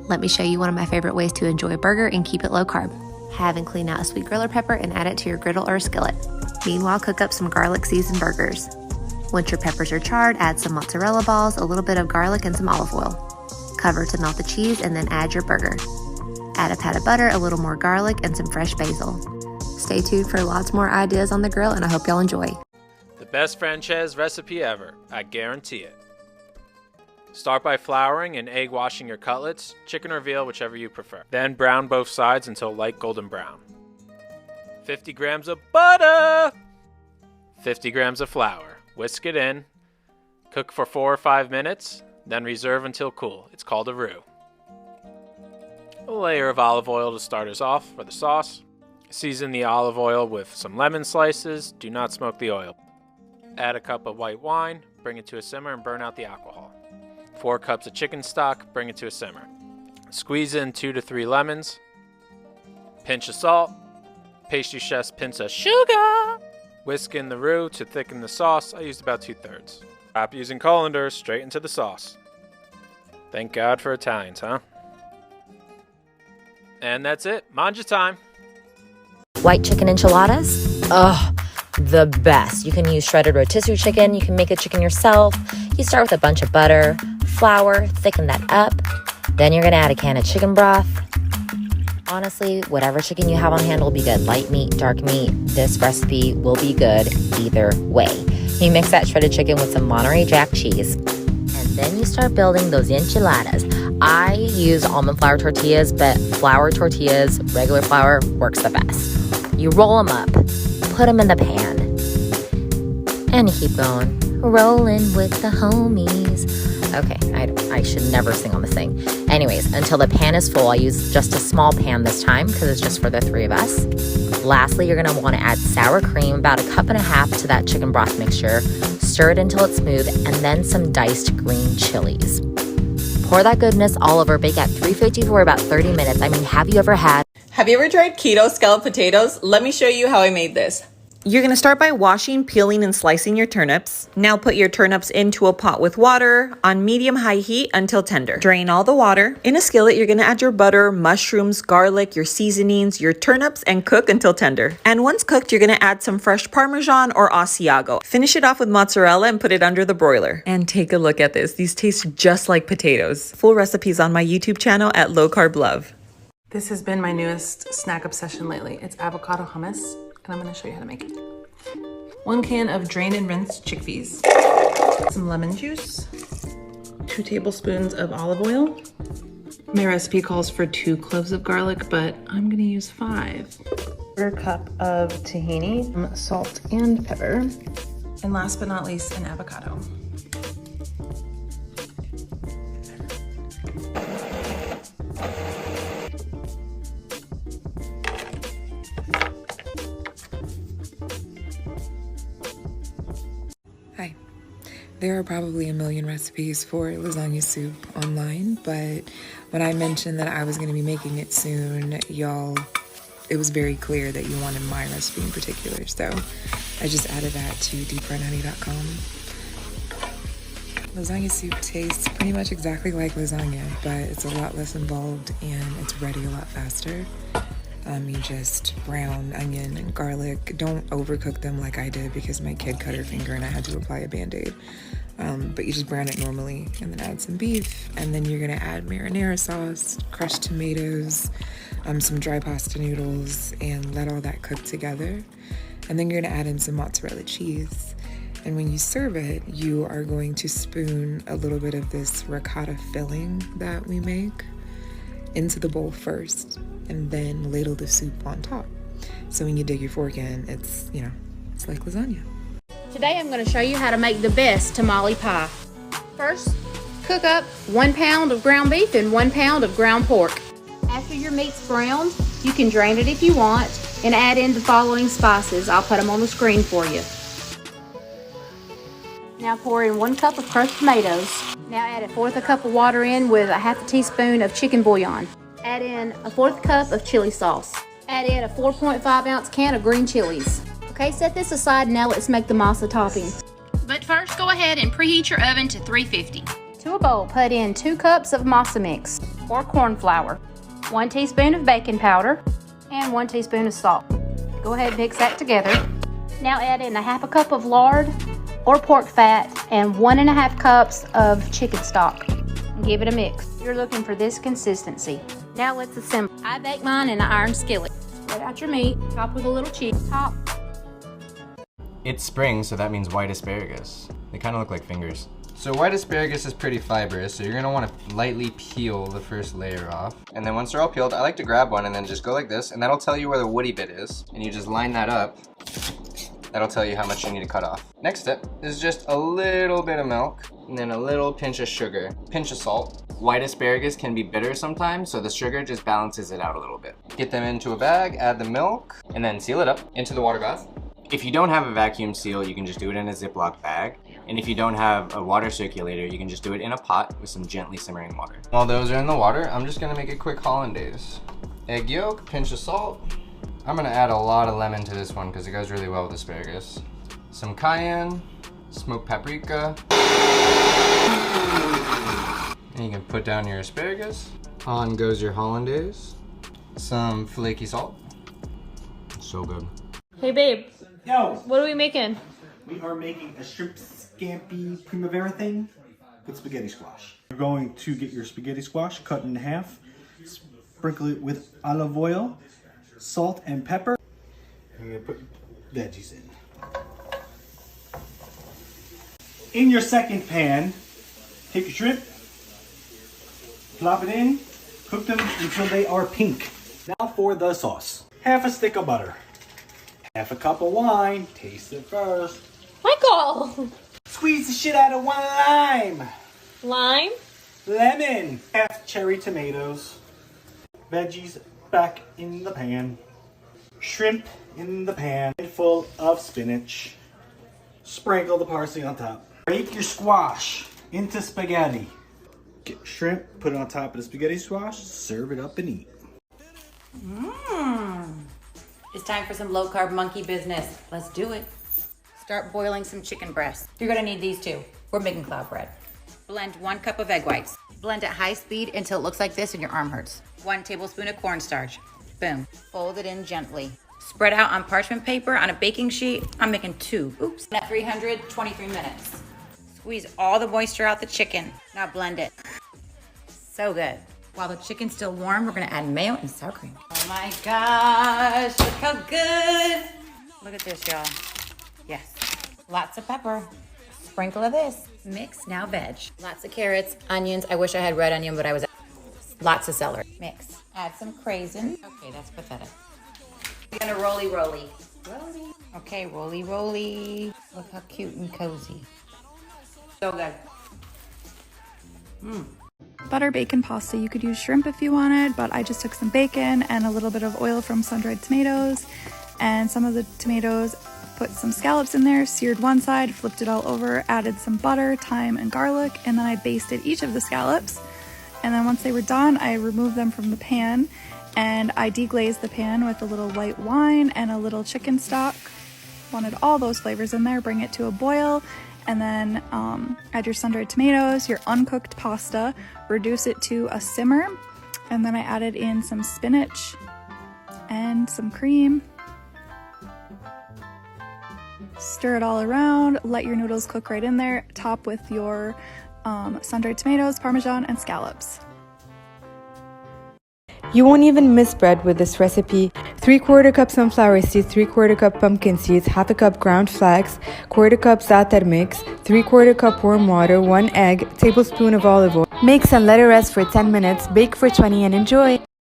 Let me show you one of my favorite ways to enjoy a burger and keep it low carb. Have and clean out a sweet griller pepper and add it to your griddle or skillet. Meanwhile, cook up some garlic seasoned burgers. Once your peppers are charred, add some mozzarella balls, a little bit of garlic, and some olive oil. Cover to melt the cheese and then add your burger. Add a pat of butter, a little more garlic, and some fresh basil. Stay tuned for lots more ideas on the grill, and I hope y'all enjoy. The best franchise recipe ever, I guarantee it. Start by flouring and egg washing your cutlets, chicken or veal, whichever you prefer. Then brown both sides until light golden brown. 50 grams of butter! 50 grams of flour. Whisk it in. Cook for 4 or 5 minutes, then reserve until cool. It's called a roux. A layer of olive oil to start us off for the sauce. Season the olive oil with some lemon slices. Do not smoke the oil. Add a cup of white wine, bring it to a simmer, and burn out the alcohol. 4 cups of chicken stock, bring it to a simmer. Squeeze in 2 to 3 lemons. Pinch of salt. Pastry chef's pinch of sugar. Whisk in the roux to thicken the sauce. I used about 2/3. Stop using colander, straight into the sauce. Thank God for Italians, huh? And that's it. Manja time. White chicken enchiladas? Ugh, the best. You can use shredded rotisserie chicken. You can make the chicken yourself. You start with a bunch of butter, flour, thicken that up. Then you're going to add a can of chicken broth. Honestly, whatever chicken you have on hand will be good. Light meat, dark meat, this recipe will be good either way. You mix that shredded chicken with some Monterey Jack cheese. And then you start building those enchiladas. I use almond flour tortillas, but flour tortillas, regular flour, works the best. You roll them up, put them in the pan, and you keep going. Rolling with the homies. Okay, I should never sing on this thing. Anyways, until the pan is full, I use just a small pan this time because it's just for the 3 of us. Lastly, you're going to want to add sour cream, about 1.5 cups to that chicken broth mixture. Stir it until it's smooth, and then some diced green chilies. Pour that goodness all over, bake at 350 for about 30 minutes. I mean, have you ever tried keto scalloped potatoes? Let me show you how I made this. You're going to start by washing, peeling, and slicing your turnips. Now put your turnips into a pot with water on medium-high heat until tender. Drain all the water. In a skillet, you're going to add your butter, mushrooms, garlic, your seasonings, your turnips, and cook until tender. And once cooked, you're going to add some fresh Parmesan or Asiago. Finish it off with mozzarella and put it under the broiler. And take a look at this. These taste just like potatoes. Full recipes on my YouTube channel at Low Carb Love. This has been my newest snack obsession lately. It's avocado hummus, and I'm gonna show you how to make it. 1 can of drained and rinsed chickpeas, some lemon juice, 2 tablespoons of olive oil. My recipe calls for 2 cloves of garlic, but I'm gonna use 5. 1/4 cup of tahini, salt and pepper, and last but not least, an avocado. Hi. There are probably a million recipes for lasagna soup online, but when I mentioned that I was going to be making it soon, y'all, it was very clear that you wanted my recipe in particular, so I just added that to deepfriedhoney.com. Lasagna soup tastes pretty much exactly like lasagna, but it's a lot less involved and it's ready a lot faster. You just brown onion and garlic. Don't overcook them like I did because my kid cut her finger and I had to apply a Band-Aid. But you just brown it normally and then add some beef, and then you're gonna add marinara sauce, crushed tomatoes, some dry pasta noodles, and let all that cook together. And then you're gonna add in some mozzarella cheese. And when you serve it, you are going to spoon a little bit of this ricotta filling that we make into the bowl first, and then ladle the soup on top. So when you dig your fork in, it's like lasagna. Today I'm going to show you how to make the best tamale pie. First, cook up 1 pound of ground beef and 1 pound of ground pork. After your meat's browned, you can drain it if you want and add in the following spices. I'll put them on the screen for you. Now pour in 1 cup of crushed tomatoes. Now add 1/4 cup of water in with 1/2 teaspoon of chicken bouillon. Add in 1/4 cup of chili sauce. Add in a 4.5 ounce can of green chilies. Okay, set this aside. Now let's make the masa topping. But first, go ahead and preheat your oven to 350. To a bowl, put in 2 cups of masa mix. or corn flour, 1 teaspoon of baking powder, and 1 teaspoon of salt. Go ahead and mix that together. Now add in 1/2 cup of lard or pork fat and 1½ cups of chicken stock. And give it a mix. You're looking for this consistency. Now let's assemble. I bake mine in an iron skillet. Spread out your meat, top with a little cheese. Top. It's spring, so that means white asparagus. They kind of look like fingers. So white asparagus is pretty fibrous, so you're gonna want to lightly peel the first layer off. And then once they're all peeled, I like to grab one and then just go like this, and that'll tell you where the woody bit is. And you just line that up. That'll tell you how much you need to cut off. Next step is just a little bit of milk, and then a little pinch of sugar, pinch of salt. White asparagus can be bitter sometimes, so the sugar just balances it out a little bit. Get them into a bag, add the milk, and then seal it up into the water bath. If you don't have a vacuum seal, you can just do it in a Ziploc bag. And if you don't have a water circulator, you can just do it in a pot with some gently simmering water. While those are in the water, I'm just gonna make a quick hollandaise. Egg yolk, pinch of salt. I'm gonna add a lot of lemon to this one because it goes really well with asparagus. Some cayenne, smoked paprika. And you can put down your asparagus. On goes your hollandaise. Some flaky salt. So good. Hey babe, Yo, what are we making? we are making a shrimp scampi primavera thing with spaghetti squash. You're going to get your spaghetti squash cut in half, sprinkle it with olive oil, salt and pepper. And you're gonna put veggies in. In your second pan, take your shrimp, plop it in, cook them until they are pink. Now for the sauce. 1/2 stick of butter, 1/2 cup of wine, taste it first. Michael! Squeeze the shit out of 1 lime. Lime? Lemon. 1/2 cherry tomatoes. Veggies back in the pan. Shrimp in the pan. Full of spinach. Sprinkle the parsley on top. Break your squash into spaghetti. Get shrimp, put it on top of the spaghetti squash, serve it up and eat. It's time for some low-carb monkey business. Let's do it. Start boiling some chicken breasts. You're gonna need these too. We're making cloud bread. Blend 1 cup of egg whites. Blend at high speed until it looks like this and your arm hurts. 1 tablespoon of cornstarch. Boom. Fold it in gently. Spread out on parchment paper on a baking sheet. I'm making 2. Oops. At 323 minutes. Squeeze all the moisture out the chicken. Now blend it. So good. While the chicken's still warm, we're gonna add mayo and sour cream. Oh my gosh, look how good. Look at this, y'all. Yes, lots of pepper. Sprinkle of this. Mix, now veg. Lots of carrots, onions. I wish I had red onion, but I was. Lots of celery. Mix. Add some craisin. Okay, that's pathetic. We're gonna roly. Okay, roly. Look how cute and cozy. So good. Butter bacon pasta. You could use shrimp if you wanted, but I just took some bacon and a little bit of oil from sun-dried tomatoes, and some of the tomatoes, put some scallops in there, seared one side, flipped it all over, added some butter, thyme, and garlic, and then I basted each of the scallops. And then once they were done, I removed them from the pan, and I deglazed the pan with a little white wine and a little chicken stock. Wanted all those flavors in there. Bring it to a boil, and then add your sun-dried tomatoes, your uncooked pasta, reduce it to a simmer, and then I added in some spinach and some cream. Stir it all around, let your noodles cook right in there, top with your sun-dried tomatoes, Parmesan, and scallops. You won't even miss bread with this recipe. 3/4 cup sunflower seeds, 3/4 cup pumpkin seeds, 1/2 cup ground flax, 1/4 cup za'atar mix, 3/4 cup warm water, 1 egg, tablespoon of olive oil. Mix and let it rest for 10 minutes, bake for 20 and enjoy.